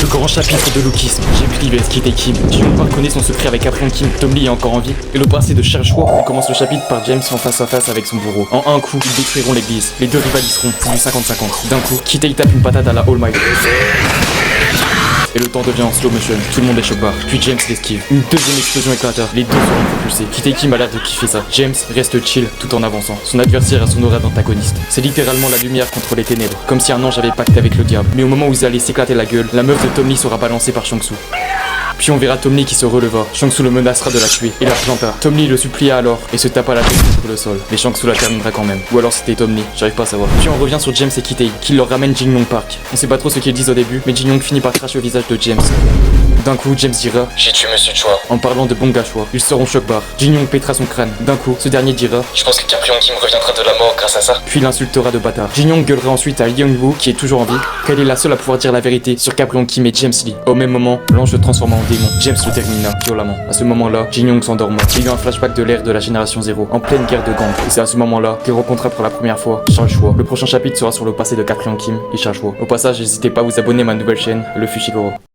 grand chapitre de Lookisme. Jim Clive et Kite Kim. Ji-young Park connaît son secret avec Caprion Kim. Tom Lee est encore en vie. Et le passé de Cherchua. On commence le chapitre par James en face à face avec son bourreau. En un coup, ils détruiront l'église. Les deux rivaliseront. C'est du 50-50. D'un coup, Kite tape une patate à la All Might. Et le temps devient en slow motion, tout le monde est choc barre. Puis James l'esquive. Une deuxième explosion éclate, les deux seront propulsés. Kite Kim a l'air de kiffer ça. James reste chill tout en avançant. Son adversaire a son aura d'antagoniste. C'est littéralement la lumière contre les ténèbres, comme si un ange avait pacté avec le diable. Mais au moment où ils allaient s'éclater la gueule, la meuf de Tom Lee sera balancée par Shang-Tsu. Puis on verra Tom Lee qui se releva. Shang-Tsu le menacera de la tuer et la planta. Tom Lee le supplia alors et se tapa la tête contre le sol. Mais Shang-Tsu la terminera quand même. Ou alors c'était Tom Lee, j'arrive pas à savoir. Puis on revient sur James et Kite qui leur ramènent Ji-young Park. On sait pas trop ce qu'ils disent au début, mais Ji-young finit par cracher au visage de James. D'un coup, James dira « J'ai tué Monsieur Chua » en parlant de Bonga Chua. Ils seront choc barre. Ji-young pétera son crâne. D'un coup, ce dernier dira « Je pense que Caprion Kim reviendra de la mort grâce à ça ». Puis l'insultera de bâtard. Ji-young gueulera ensuite à Young-woo, qui est toujours en vie, qu'elle est la seule à pouvoir dire la vérité sur Caprion Kim et James Lee. Au même moment, l'ange le transforma en démon. James le termina violemment. À ce moment-là, Ji-young s'endorma. Il y a eu un flashback de l'ère de la génération 0, en pleine guerre de gang. Et c'est à ce moment-là qu'il rencontra pour la première fois Cherchua. Le prochain chapitre sera sur le passé de Caprion Kim et Cherchua. Au passage, n'hésitez pas à vous abonner à ma nouvelle chaîne, le Fushiguro.